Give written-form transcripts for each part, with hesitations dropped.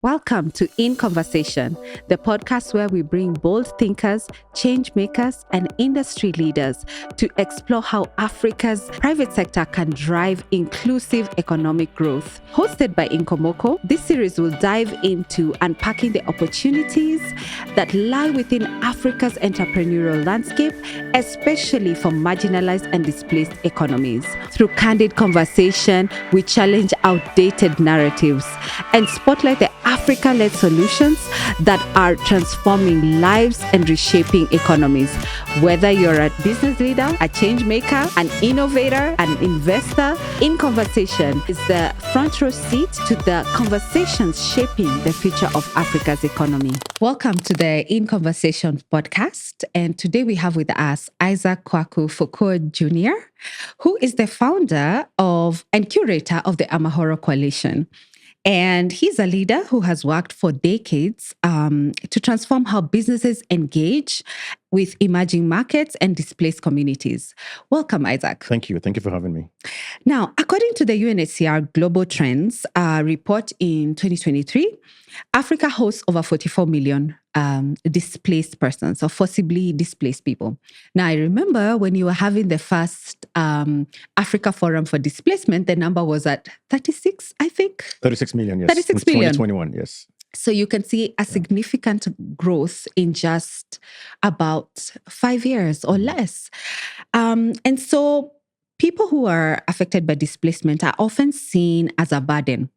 Welcome to In Conversation, the podcast where we bring bold thinkers, change makers, and industry leaders to explore how Africa's private sector can drive inclusive economic growth. Hosted by INKonversation, this series will dive into unpacking the opportunities that lie within Africa's entrepreneurial landscape, especially for marginalized and displaced economies. Through candid conversation, we challenge outdated narratives and spotlight the Africa-led solutions that are transforming lives and reshaping economies. Whether you're a business leader, a change maker, an innovator, an investor, In Conversation is the front row seat to the conversations shaping the future of Africa's economy. Welcome to the In Conversation podcast. And today we have with us Isaac Kwaku Jr., who is the founder of and curator of the Amahoro Coalition. And he's a leader who has worked for decades to transform how businesses engage with emerging markets and displaced communities. Welcome, Isaac. Thank you. Thank you for having me. Now, according to the UNHCR Global Trends report in 2023, Africa hosts over 44 million displaced persons or forcibly displaced people. Now, I remember when you were having the first Africa Forum for Displacement, the number was at 36, I think. 36 million, yes. 36 million. 2021, yes. So you can see a significant growth in just about 5 years or less. And so people who are affected by displacement are often seen as a burden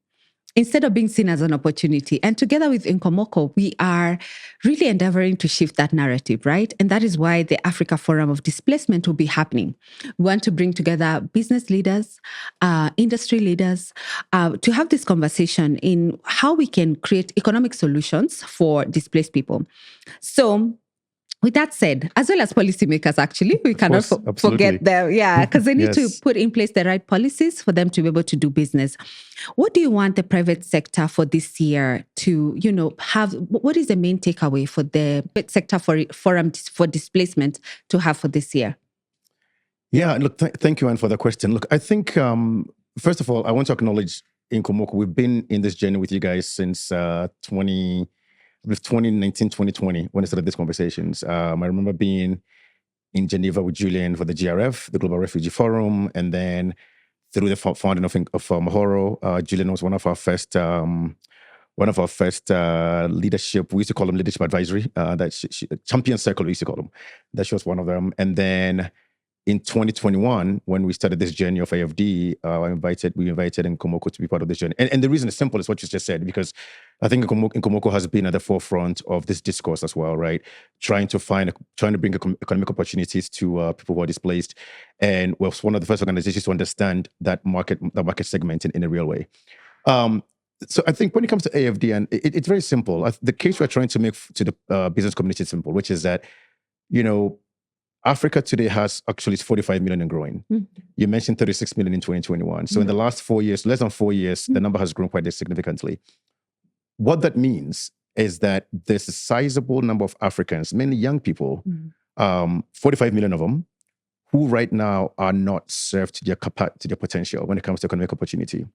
instead of being seen as an opportunity. And together with INKonversation, we are really endeavoring to shift that narrative, right? And that is why the Africa Forum of Displacement will be happening. We want to bring together business leaders, industry leaders, to have this conversation in how we can create economic solutions for displaced people. So, with that said, as well as policymakers, actually, we cannot forget them. Yeah, because they need to put in place the right policies for them to be able to do business. What do you want the private sector for this year to, have? What is the main takeaway for the private sector forum for displacement to have for this year? Yeah, look, thank you, Anne, for the question. Look, I think, first of all, I want to acknowledge INKonversation. We've been in this journey with you guys since 2019, 2020, when I started these conversations. I remember being in Geneva with Julian for the GRF, the Global Refugee Forum, and then through the founding of Amahoro, Julian was one of our first leadership. We used to call them leadership advisory. Champion Circle, we used to call them. That she was one of them. And then in 2021, when we started this journey of AFD, we invited INKonversation to be part of this journey. And the reason is simple, is what you just said, because I think INKonversation has been at the forefront of this discourse as well, right? Trying to bring economic opportunities to people who are displaced, and was one of the first organizations to understand that market segment in a real way. So I think when it comes to AFD, and it's very simple. The case we're trying to make to the business community is simple, which is that, Africa today has actually 45 million and growing. Mm-hmm. You mentioned 36 million in 2021. So in the last 4 years, less than 4 years, the number has grown quite significantly. What that means is that there's a sizable number of Africans, mainly young people, 45 million of them, who right now are not served to their potential when it comes to economic opportunity,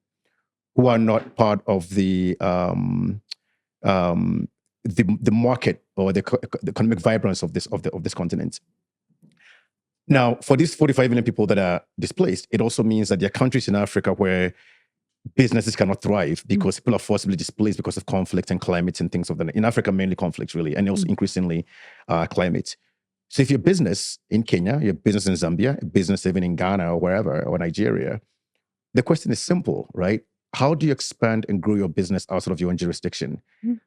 who are not part of the market or the economic vibrance of this continent. Now, for these 45 million people that are displaced, it also means that there are countries in Africa where businesses cannot thrive because people are forcibly displaced because of conflict and climate and things of that. In Africa, mainly conflict, really, and also increasingly climate. So if you're a business in Kenya, you're a business in Zambia, a business even in Ghana or wherever, or Nigeria, the question is simple, right? How do you expand and grow your business outside of your own jurisdiction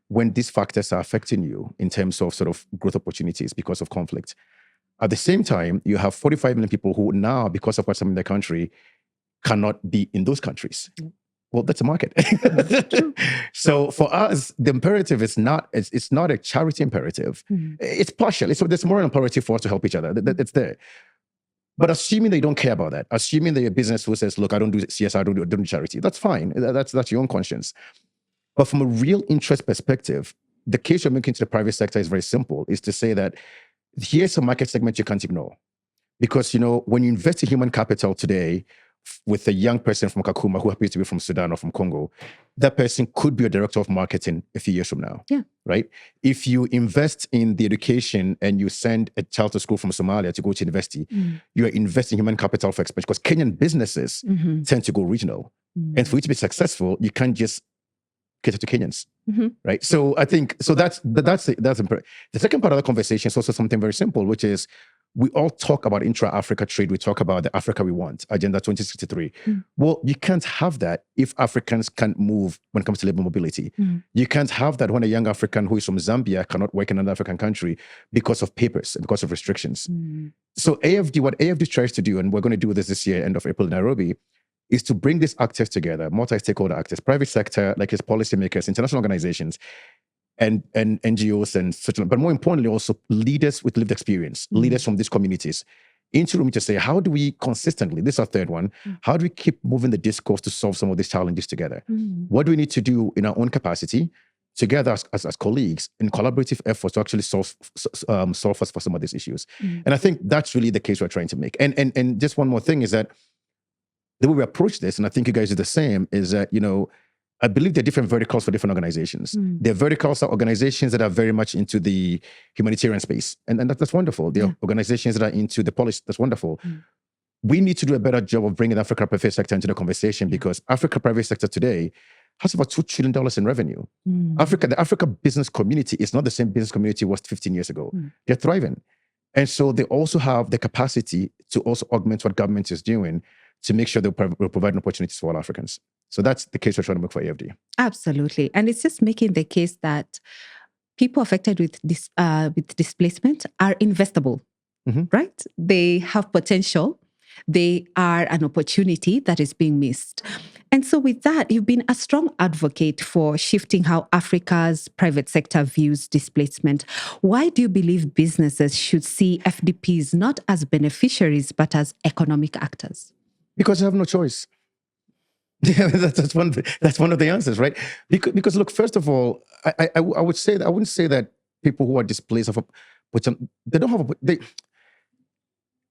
when these factors are affecting you in terms of sort of growth opportunities because of conflict? At the same time, you have 45 million people who now, because of what's happening in their country, cannot be in those countries. Well, that's a market. So for us, the imperative is it's not a charity imperative. It's partial. There's moral imperative for us to help each other. It's there. But assuming they don't care about that, assuming they're a business who says, look, I don't do CSR, I don't do charity, that's fine. That's your own conscience. But from a real interest perspective, the case you're making to the private sector is very simple, is to say that here's a market segment you can't ignore. Because, when you invest in human capital today, with a young person from Kakuma who happens to be from Sudan or from Congo, that person could be a director of marketing a few years from now. Yeah. Right? If you invest in the education and you send a child to school from Somalia to go to university, you're investing human capital for expansion, because Kenyan businesses tend to go regional. And for you to be successful, you can't just cater to Kenyans. Right? So I think, that's important. The second part of the conversation is also something very simple, which is we all talk about intra-Africa trade. We talk about the Africa we want, Agenda 2063. Well, you can't have that if Africans can't move when it comes to labor mobility. You can't have that when a young African who is from Zambia cannot work in another African country because of papers, because of restrictions. So what AFD tries to do, and we're going to do this year, end of April in Nairobi, is to bring these actors together, multi-stakeholder actors, private sector, like his policymakers, international organizations, and NGOs and such, but more importantly, also leaders with lived experience, leaders from these communities, into room to say, how do we consistently, this is our third one, how do we keep moving the discourse to solve some of these challenges together? What do we need to do in our own capacity, together as colleagues, in collaborative efforts to actually solve us for some of these issues? And I think that's really the case we're trying to make. And just one more thing is that the way we approach this, and I think you guys do the same, is that, I believe there are different verticals for different organizations. There are verticals are organizations that are very much into the humanitarian space. And that's wonderful. There are organizations that are into the policy. That's wonderful. We need to do a better job of bringing the Africa private sector into the conversation, because Africa private sector today has about $2 trillion in revenue. The Africa business community is not the same business community it was 15 years ago. They're thriving. And so they also have the capacity to also augment what government is doing to make sure we're providing opportunities for all Africans. So that's the case we're trying to make for AFD. Absolutely. And it's just making the case that people affected with displacement are investable, right? They have potential. They are an opportunity that is being missed. And so with that, you've been a strong advocate for shifting how Africa's private sector views displacement. Why do you believe businesses should see FDPs not as beneficiaries, but as economic actors? Because they have no choice. Yeah, that's one of the answers, right? Because look, first of all, I would say that I wouldn't say that people who are displaced they don't have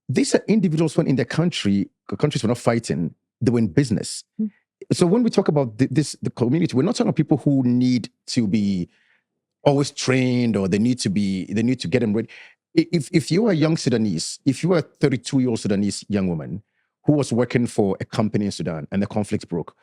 these are individuals when in their countries were not fighting, they were in business. So when we talk about the community, we're not talking about people who need to be always trained, or they need to get them ready. If you are a young Sudanese, if you are a 32-year-old Sudanese young woman who was working for a company in Sudan and the conflict broke,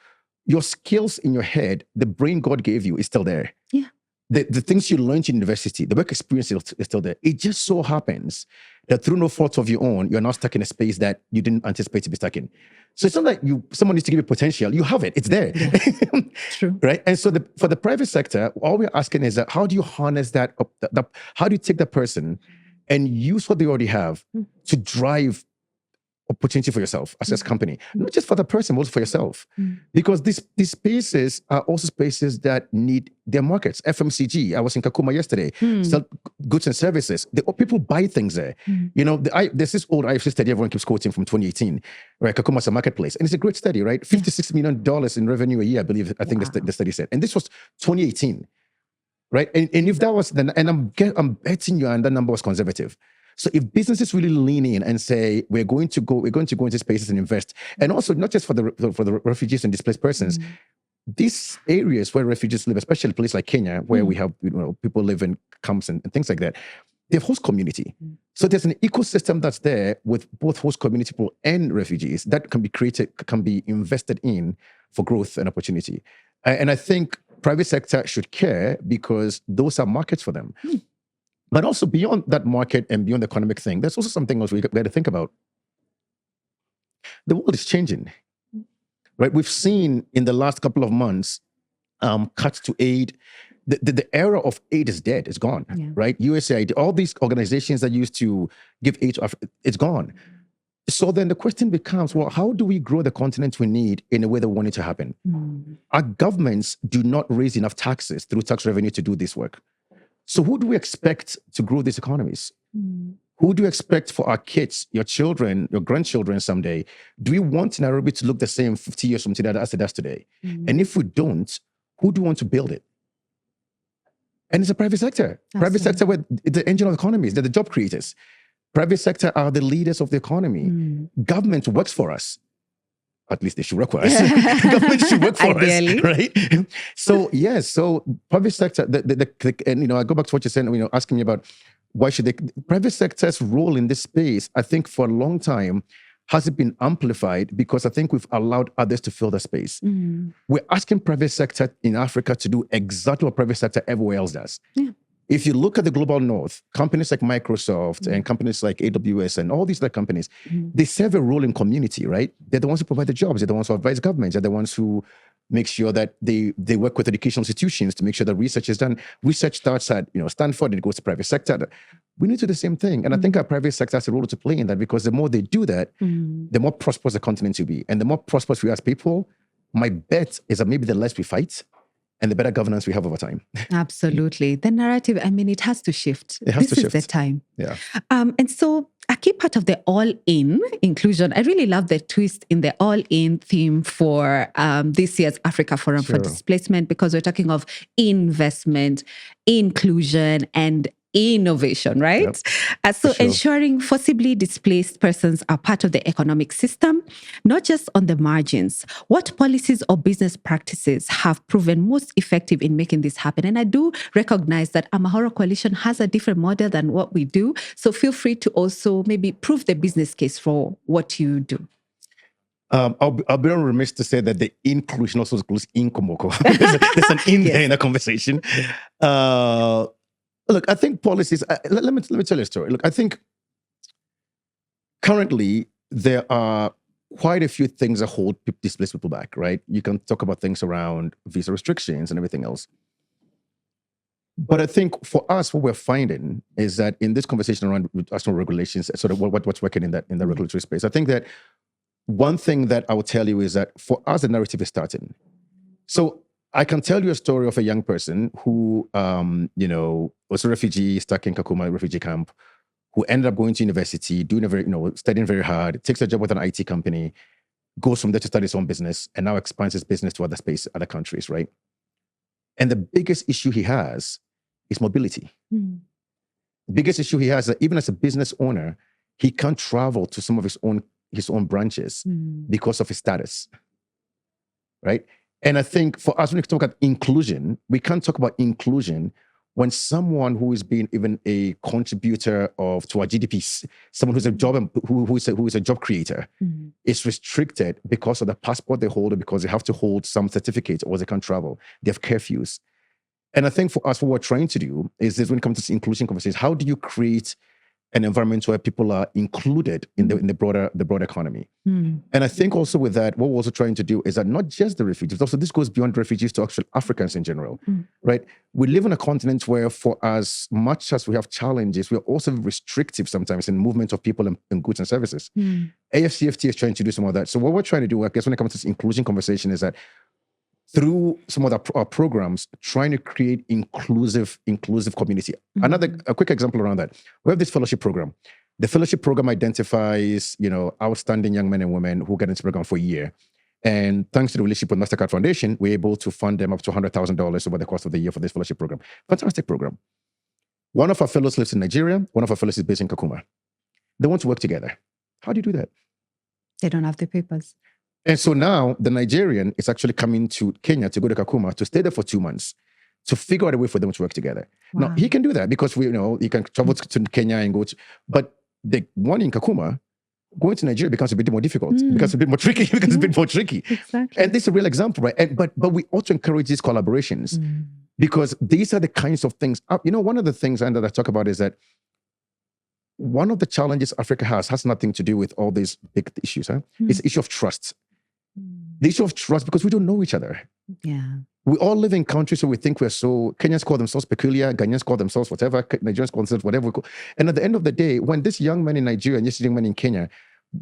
your skills in your head, the brain God gave you, is still there. Yeah. The things you learned in university, the work experience is still there. It just so happens that through no fault of your own, you're now stuck in a space that you didn't anticipate to be stuck in. So it's not like someone needs to give you potential. You have it. It's there. Yeah. True. Right? And so for the private sector, all we're asking is that how do you harness that up? How do you take that person and use what they already have to drive opportunity for yourself as a company, not just for the person, but also for yourself. Because these spaces are also spaces that need their markets. FMCG, I was in Kakuma yesterday, sell goods and services. People buy things there. There's this old IFC study everyone keeps quoting from 2018, right? Kakuma's a marketplace. And it's a great study, right? $56 million in revenue a year, I think the study said. And this was 2018, right? And if that was, and I'm betting you, and that number was conservative. So if businesses really lean in and say, we're going to go into spaces and invest, and also not just for the refugees and displaced persons, these areas where refugees live, especially places like Kenya, where we have people live in camps and things like that, they have host community. So there's an ecosystem that's there with both host community people and refugees that can be created, can be invested in for growth and opportunity. And I think private sector should care, because those are markets for them. But also beyond that market and beyond the economic thing, there's also something else we got to think about. The world is changing, right? We've seen in the last couple of months cuts to aid. The era of aid is dead. It's gone, right? USAID, all these organizations that used to give aid to Africa, it's gone. So then the question becomes, well, how do we grow the continent we need in a way that we want it to happen? Our governments do not raise enough taxes through tax revenue to do this work. So who do we expect to grow these economies? Who do you expect for our kids, your children, your grandchildren someday? Do we want Nairobi to look the same 50 years from today as it does today? And if we don't, who do we want to build it? And it's a private sector. Private sector, where the engine of the economy is. They're the job creators. Private sector are the leaders of the economy. Government works for us. at least they should work for us. Government should work for Ideally. us, right? So yes, so private sector, and I go back to what you said, asking me about why should private sector's role in this space, I think for a long time, has it been amplified because I think we've allowed others to fill the space. We're asking private sector in Africa to do exactly what private sector everywhere else does. Yeah. If you look at the global north, companies like Microsoft and companies like AWS and all these other companies, they serve a role in community, right? They're the ones who provide the jobs. They're the ones who advise governments. They're the ones who make sure that they work with educational institutions to make sure that research is done. Research starts at Stanford and it goes to private sector. We need to do the same thing. And I think our private sector has a role to play in that, because the more they do that, the more prosperous the continent will be. And the more prosperous we as people, my bet is that maybe the less we fight, and the better governance we have over time. Absolutely. The narrative, it has to shift. It has to shift. This is the time. Yeah. And so a key part of the all-in inclusion, I really love the twist in the all-in theme for this year's Africa Forum for Displacement, because we're talking of investment, inclusion, and innovation, right? Yep. So ensuring forcibly displaced persons are part of the economic system, not just on the margins. What policies or business practices have proven most effective in making this happen? And I do recognize that Amahoro Coalition has a different model than what we do. So feel free to also maybe prove the business case for what you do. I'll be remiss to say that the inclusion also includes INKomoko. There's an in there in the conversation. Look, I think policies, let me tell you a story. Look, I think currently there are quite a few things that hold displaced people back, right? You can talk about things around visa restrictions and everything else. But I think for us, what we're finding is that in this conversation around national regulations, sort of what's working in the regulatory space, I think that one thing that I will tell you is that for us, the narrative is starting. So I can tell you a story of a young person who, was a refugee stuck in Kakuma refugee camp, who ended up going to university, studying very hard, takes a job with an IT company, goes from there to start his own business, and now expands his business to other countries, right? And the biggest issue he has is mobility. The biggest issue he has is that even as a business owner, he can't travel to some of his own branches because of his status, right? And I think for us, when we talk about inclusion, we can't talk about inclusion when someone who is being even a contributor to our GDP, someone who's a job who is a job creator, is restricted because of the passport they hold, or because they have to hold some certificate, or they can't travel. They have curfews. And I think for us, what we're trying to do is this, when it comes to this inclusion conversations, how do you create an environment where people are included in the broader economy? And I think also with that, what we're also trying to do is that not just the refugees, also this goes beyond refugees to actual Africans in general, right? We live on a continent where, for as much as we have challenges, we're also restrictive sometimes in movement of people and goods and services. AFCFT is trying to do some of that. So what we're trying to do, I guess, when it comes to this inclusion conversation, is that through some of our programs, trying to create inclusive community. A quick example around that. We have this fellowship program. The fellowship program identifies, outstanding young men and women who get into the program for a year. And thanks to the relationship with MasterCard Foundation, we're able to fund them up to $100,000 over the course of the year for this fellowship program. Fantastic program. One of our fellows lives in Nigeria. One of our fellows is based in Kakuma. They want to work together. How do you do that? They don't have the papers. And so now the Nigerian is actually coming to Kenya to go to Kakuma to stay there for 2 months to figure out a way for them to work together. Wow. Now, he can do that because he can travel to Kenya and go to, but the one in Kakuma, going to Nigeria becomes a bit more difficult, becomes a bit more tricky, Exactly. And this is a real example, right? But we ought to encourage these collaborations because these are the kinds of things. One of the things that I talk about is that one of the challenges Africa has nothing to do with all these big issues. It's the issue of trust. The issue of trust, because we don't know each other. Yeah. We all live in countries where we think Kenyans call themselves peculiar, Ghanaians call themselves whatever, Nigerians call themselves whatever. And at the end of the day, when this young man in Nigeria and this young man in Kenya,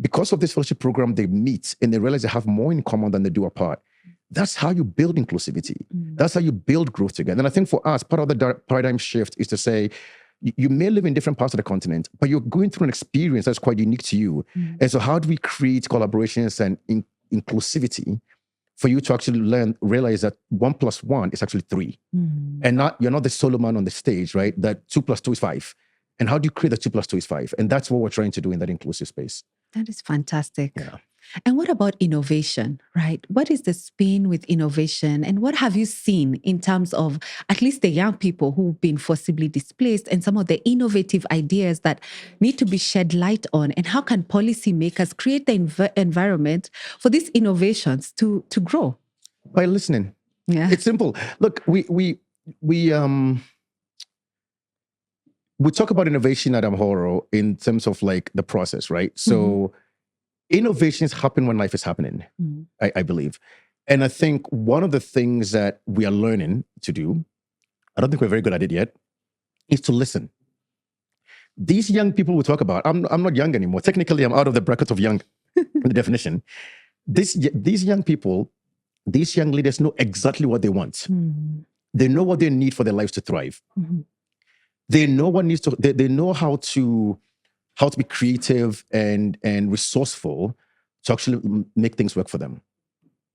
because of this fellowship program, they meet and they realize they have more in common than they do apart. That's how you build inclusivity. That's how you build growth together. And I think for us, part of the paradigm shift is to say, you may live in different parts of the continent, but you're going through an experience that's quite unique to you. And so how do we create collaborations and inclusivity for you to actually realize that 1 + 1 is actually 3. And you're not the solo man on the stage, right? That 2 + 2 is 5. And how do you create that 2 + 2 is 5? And that's what we're trying to do in that inclusive space. That is fantastic. Yeah. And what about innovation, right? What is the spin with innovation? And what have you seen in terms of at least the young people who've been forcibly displaced and some of the innovative ideas that need to be shed light on? And how can policymakers create the environment for these innovations to grow? By listening. Yeah. It's simple. Look, we talk about innovation at Amahoro in terms of like the process, right? So innovations happen when life is happening, I believe. And I think one of the things that we are learning to do, I don't think we're very good at it yet, is to listen. These young people we talk about, I'm not young anymore. Technically, I'm out of the bracket of young, the definition. These young people, these young leaders know exactly what they want. They know what they need for their lives to thrive. They know what needs to. They know how to be creative and resourceful to actually make things work for them.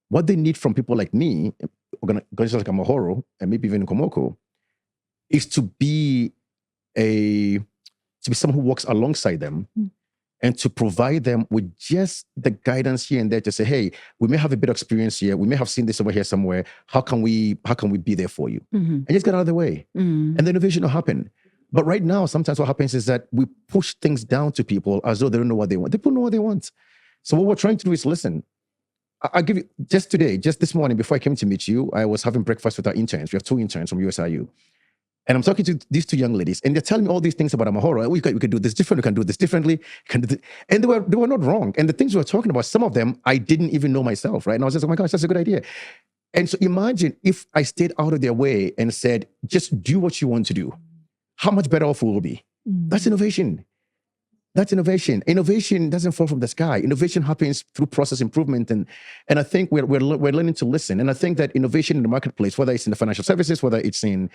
What they need from people like me, organizations like Amahoro, and maybe even INKonversation, is to be someone who walks alongside them and to provide them with just the guidance here and there to say, hey, we may have a bit of experience here. We may have seen this over here somewhere. How can we be there for you? And just get out of the way. And the innovation will happen. But right now, sometimes what happens is that we push things down to people as though they don't know what they want. People know what they want. So what we're trying to do is listen. I'll give you, just this morning, before I came to meet you, I was having breakfast with our interns. We have 2 interns from USIU. And I'm talking to these 2 young ladies, and they're telling me all these things about Amahoro. We can do this different. We can do this differently. And they were not wrong. And the things we were talking about, some of them I didn't even know myself, right? And I was just, oh my gosh, that's a good idea. And so imagine if I stayed out of their way and said, just do what you want to do. How much better off we will be. That's innovation. That's innovation. Innovation doesn't fall from the sky. Innovation happens through process improvement. And I think we're learning to listen. And I think that innovation in the marketplace, whether it's in the financial services, whether it's in,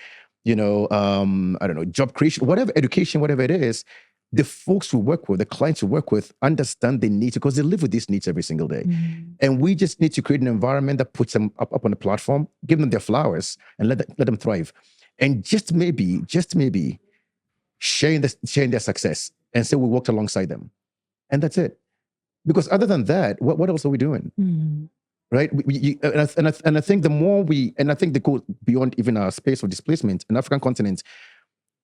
job creation, whatever, education, whatever it is, the folks we work with, the clients we work with, understand the needs because they live with these needs every single day. And we just need to create an environment that puts them up on the platform, give them their flowers, and let them thrive. And just maybe sharing their success and say we worked alongside them. And that's it. Because other than that, what else are we doing? Right? And I think the more and I think they go beyond even our space of displacement in African continent,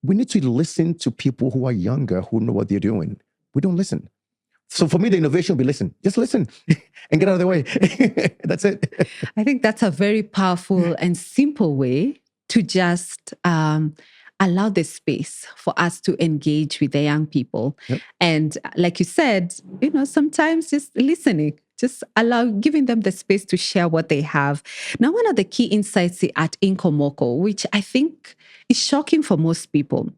we need to listen to people who are younger, who know what they're doing. We don't listen. So for me, the innovation will be listen. Just listen and get out of the way. That's it. I think that's a very powerful and simple way to just allow the space for us to engage with the young people. And like you said, sometimes just listening, just giving them the space to share what they have. Now, one of the key insights at INKonversation, which I think is shocking for most people,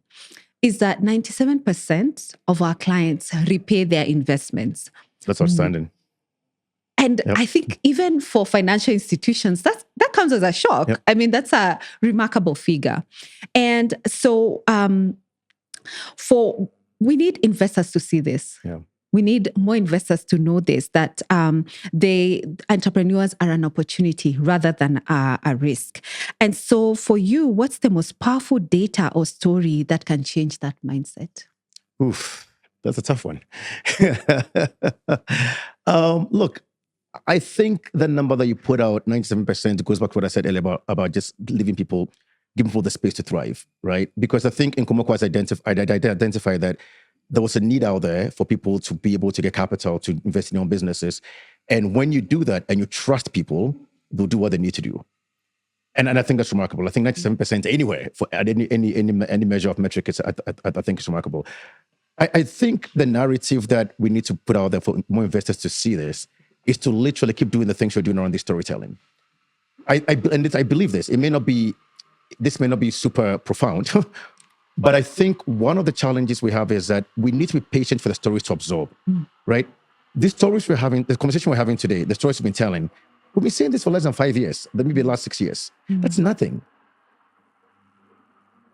is that 97% of our clients repay their investments. That's outstanding. And I think even for financial institutions, that comes as a shock. I mean, that's a remarkable figure. And so we need investors to see this. We need more investors to know this, that the entrepreneurs are an opportunity rather than a risk. And so for you, what's the most powerful data or story that can change that mindset? Oof, that's a tough one. Look, I think the number that you put out, 97%, goes back to what I said earlier about just giving people the space to thrive, right? Because I think INKonversation has identified that there was a need out there for people to be able to get capital to invest in their own businesses. And when you do that and you trust people, they'll do what they need to do. And I think that's remarkable. I think 97% anywhere for any measure of metric, I think it's remarkable. I think the narrative that we need to put out there for more investors to see this is to literally keep doing the things you're doing around this storytelling. I believe this. This may not be super profound, but I think one of the challenges we have is that we need to be patient for the stories to absorb, right? These stories we're having, the conversation we're having today, the stories we've been telling, we've been saying this for less than 5 years, maybe the last 6 years. That's nothing.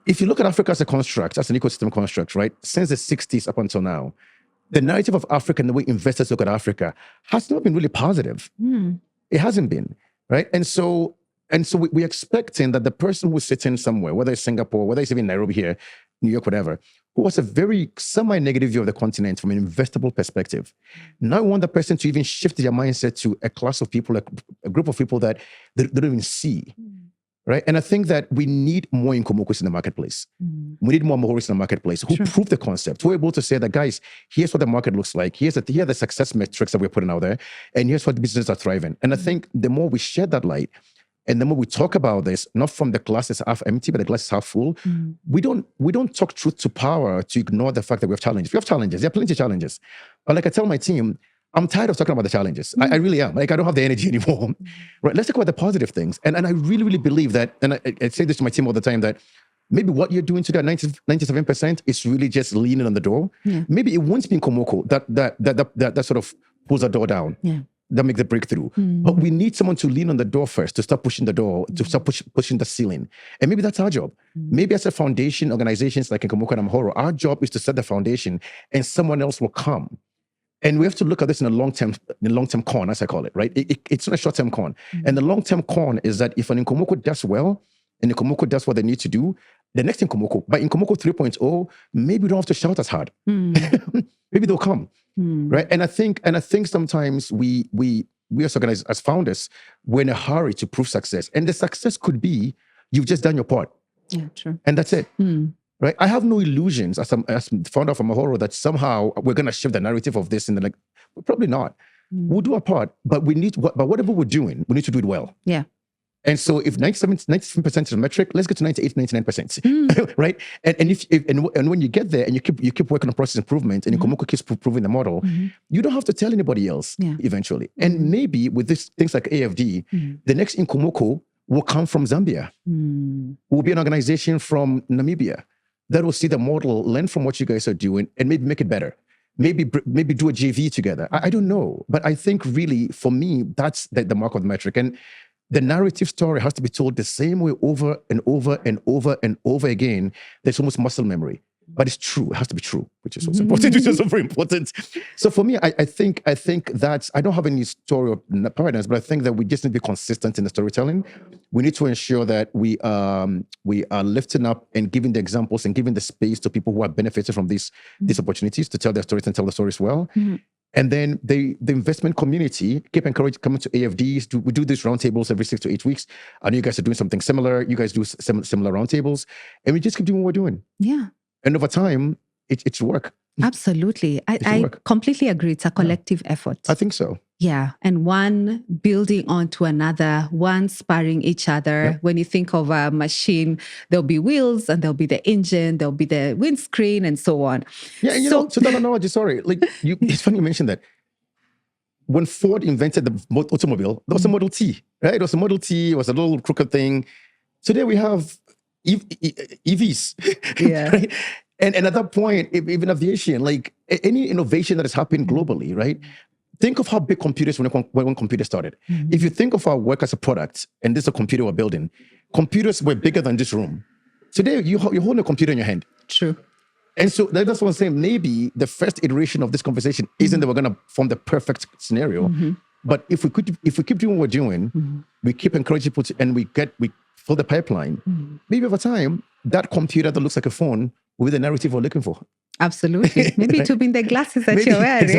If you look at Africa as a construct, as an ecosystem construct, right? Since the 60s up until now, the narrative of Africa and the way investors look at Africa has not been really positive. It hasn't been, right? And so we're expecting that the person who's sitting somewhere, whether it's Singapore, whether it's even Nairobi here, New York, whatever, who has a very semi-negative view of the continent from an investable perspective. Now I want that person to even shift their mindset to a class of people, a group of people that they don't even see. Right? And I think that we need more Inkomokos in the marketplace. We need more Amahoros in the marketplace who prove the concept, who are able to say that, guys, here's what the market looks like. Here are the success metrics that we're putting out there. And here's what the businesses are thriving. And I think the more we shed that light, and the more we talk about this, not from the glass is half empty, but the glass is half full, we don't talk truth to power to ignore the fact that we have challenges. We have challenges. There are plenty of challenges. But like I tell my team, I'm tired of talking about the challenges. I really am. Like, I don't have the energy anymore. Right? Let's talk about the positive things. And I really, really believe that, and I say this to my team all the time, that maybe what you're doing today, 97%, is really just leaning on the door. Maybe it won't be in Komoko that sort of pulls the door down. That makes the breakthrough. But we need someone to lean on the door first, to start pushing the door, to start pushing the ceiling. And maybe that's our job. Maybe as a foundation, organizations like INKomoko and Amahoro, our job is to set the foundation and someone else will come. And we have to look at this in a long-term con, as I call it, right? It's not a short-term con. And the long-term con is that if an INKomoko does well, and INKomoko does what they need to do, the next INKomoko, by INKomoko 3.0, maybe we don't have to shout as hard. Maybe they'll come, right? And I think sometimes we as organizers, as founders, we're in a hurry to prove success. And the success could be, you've just done your part. Yeah, true. And that's it. Right? I have no illusions as founder of Amahoro that somehow we're going to shift the narrative of this and probably not. We'll do our part, but but whatever we're doing, we need to do it well. Yeah. And so if 97% is the metric, let's get to 98, 99%, right? And when you get there and you keep working on process improvement and INKomoko keeps proving the model, you don't have to tell anybody else eventually. And maybe with things like AFD, the next INKomoko will come from Zambia. Will be an organization from Namibia that will see the model, learn from what you guys are doing, and maybe make it better. Maybe do a JV together. I don't know. But I think really, for me, that's the mark of the metric. And the narrative story has to be told the same way over and over and over and over again. There's almost muscle memory. But it's true. It has to be true, which is also important, which is also very important. So for me, I think that I don't have any story or paradigms, but I think that we just need to be consistent in the storytelling. We need to ensure that we are lifting up and giving the examples and giving the space to people who have benefited from these opportunities to tell their stories and tell the stories well. And then the investment community keep encouraging coming to AFDs. We do these roundtables every 6 to 8 weeks. I know you guys are doing something similar. You guys do similar roundtables, and we just keep doing what we're doing. Yeah. And over time, it's work. Absolutely. I completely agree. It's a collective effort. I think so. Yeah. And one building onto another, one sparring each other. Yeah. When you think of a machine, there'll be wheels and there'll be the engine, there'll be the windscreen and so on. Yeah. And so that analogy, sorry, it's funny you mentioned that. When Ford invented the automobile, there was a Model T, right? It was a Model T, it was a little crooked thing. Today we have EVs, right? And at that point, even aviation, like any innovation that has happened globally, right? Think of how big computers when computers started. If you think of our work as a product, and this is a computer we're building, computers were bigger than this room. Today, you're holding a computer in your hand. True. And so that's what I'm saying. Maybe the first iteration of this conversation isn't that we're going to form the perfect scenario, but if we keep doing what we're doing, we keep encouraging people and we fill the pipeline. Maybe over time, that computer that looks like a phone will be the narrative we're looking for. Absolutely. Maybe it will be in the glasses that you're wearing.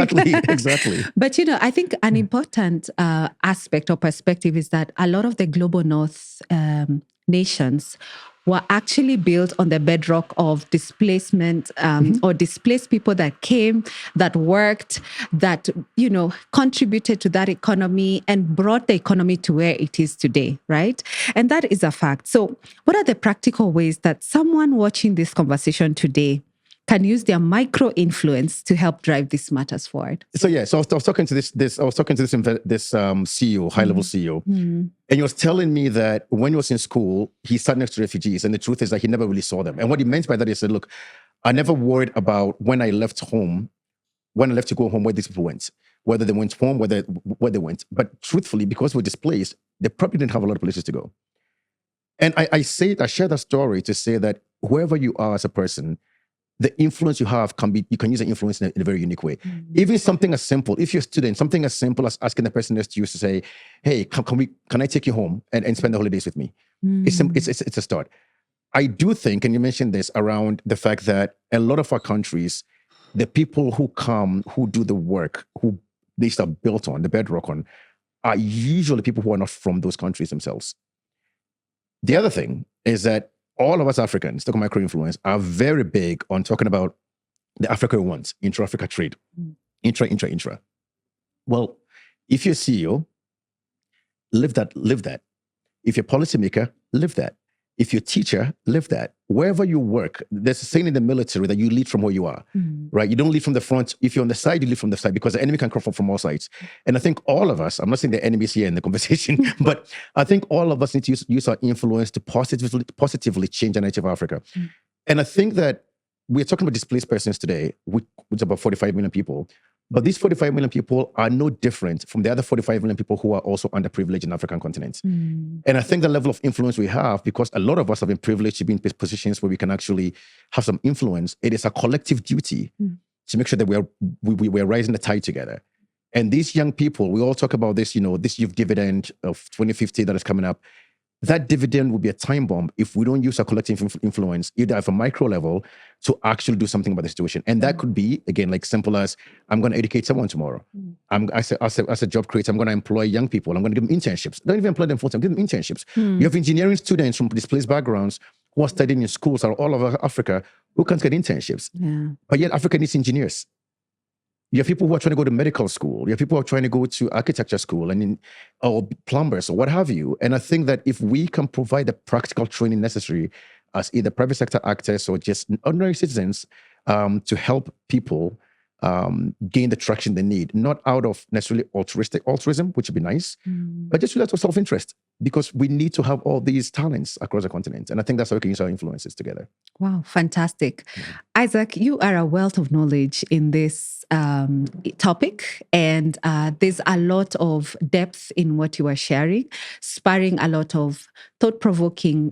Exactly. But, I think an important aspect or perspective is that a lot of the global North nations were actually built on the bedrock of displacement or displaced people that came, that worked, that, contributed to that economy and brought the economy to where it is today, right? And that is a fact. So what are the practical ways that someone watching this conversation today can use their micro influence to help drive these matters forward? So I was talking to this CEO, high-level CEO, and he was telling me that when he was in school, he sat next to refugees, and the truth is that he never really saw them. And what he meant by that, he said, look, I never worried about when I left to go home, where these people went, whether they went home, where they went. But truthfully, because we're displaced, they probably didn't have a lot of places to go. And I share that story to say that whoever you are as a person, the influence you have you can use the influence in a very unique way. Even something as simple, if you're a student, something as simple as asking the person next to you to say, hey, can I take you home and spend the holidays with me? It's a start. I do think, and you mentioned this around the fact that a lot of our countries, the people who come, who do the work, who these are built on, the bedrock on, are usually people who are not from those countries themselves. The other thing is that all of us Africans, talking micro-influence, are very big on talking about the Africa we want, intra-Africa trade, intra. Well, if you're a CEO, live that. If you're a policymaker, live that. If you're a teacher, live that. Wherever you work, there's a saying in the military that you lead from where you are, right? You don't lead from the front. If you're on the side, you lead from the side because the enemy can come from all sides. And I think all of us, I'm not saying the enemies here in the conversation, but I think all of us need to use our influence to positively change the narrative of Africa. And I think that we're talking about displaced persons today, which is about 45 million people. But these 45 million people are no different from the other 45 million people who are also underprivileged in the African continent. And I think the level of influence we have, because a lot of us have been privileged to be in positions where we can actually have some influence, it is a collective duty to make sure that we're rising the tide together. And these young people, we all talk about this, this youth dividend of 2050 that is coming up. That dividend will be a time bomb if we don't use our collective influence, either at a micro level, to actually do something about the situation. And that could be, again, like simple as, I'm going to educate someone tomorrow. As a job creator, I'm going to employ young people. I'm going to give them internships. Don't even employ them full-time, give them internships. You have engineering students from displaced backgrounds who are studying in schools all over Africa who can't get internships. But yet Africa needs engineers. You have people who are trying to go to medical school. You have people who are trying to go to architecture school or plumbers or what have you. And I think that if we can provide the practical training necessary as either private sector actors or just ordinary citizens to help people gain the traction they need, not out of necessarily altruism, which would be nice, but just out of self-interest, because we need to have all these talents across the continent. And I think that's how we can use our influences together. Wow, fantastic. Isaac, you are a wealth of knowledge in this topic, and there's a lot of depth in what you are sharing, sparring a lot of thought-provoking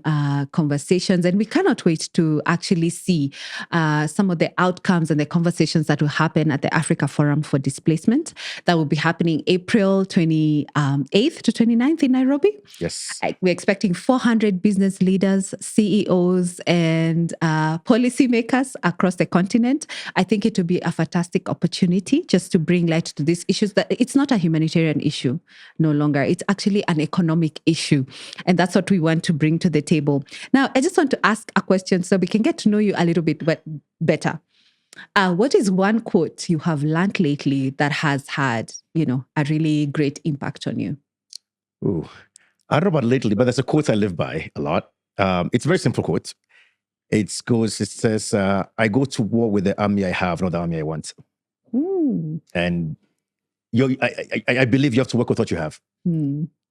conversations, and we cannot wait to actually see some of the outcomes and the conversations that will happen at the Africa Forum for Displacement that will be happening April 28th to 29th in Nairobi. Yes. We're expecting 400 business leaders, CEOs, and policymakers across the continent. I think it will be a fantastic opportunity just to bring light to these issues, that it's not a humanitarian issue no longer. It's actually an economic issue. And that's what we want to bring to the table. Now, I just want to ask a question so we can get to know you a little bit better. What is one quote you have learned lately that has had, a really great impact on you? Ooh, I don't know about lately, but there's a quote I live by a lot. It's a very simple quote. It says, I go to war with the army I have, not the army I want. Ooh. And I believe you have to work with what you have.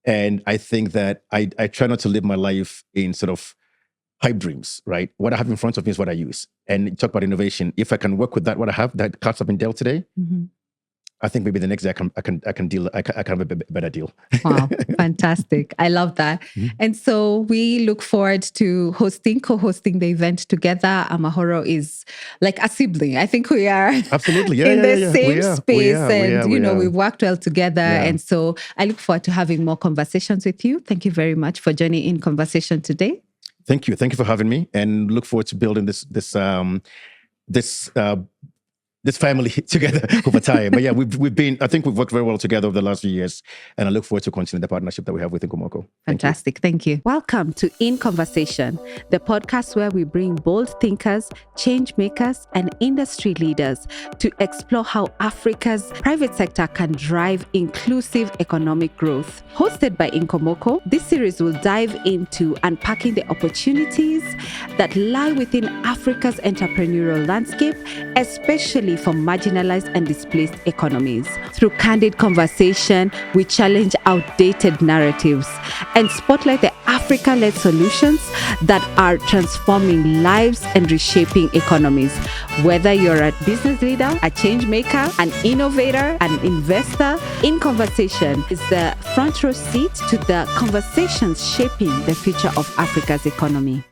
And I think that I try not to live my life in sort of pipe dreams, right? What I have in front of me is what I use. And talk about innovation. If I can work with what I have, that cards have been dealt today, I think maybe the next day I can have a better deal. Wow, fantastic. I love that. And so we look forward to co-hosting the event together. Amahoro is like a sibling. I think we are absolutely in the same space, and we've worked well together. And so I look forward to having more conversations with you. Thank you very much for joining in conversation today. Thank you for having me, and look forward to building this family together over time. But yeah, I think we've worked very well together over the last few years, and I look forward to continuing the partnership that we have with INKonversation. Fantastic. Thank you. Welcome to In Conversation, the podcast where we bring bold thinkers, change makers, and industry leaders to explore how Africa's private sector can drive inclusive economic growth. Hosted by INKonversation, this series will dive into unpacking the opportunities that lie within Africa's entrepreneurial landscape, especially for marginalized and displaced economies. Through candid conversation, we challenge outdated narratives and spotlight the Africa-led solutions that are transforming lives and reshaping economies. Whether you're a business leader, a change maker, an innovator, an investor, INKonversation is the front row seat to the conversations shaping the future of Africa's economy.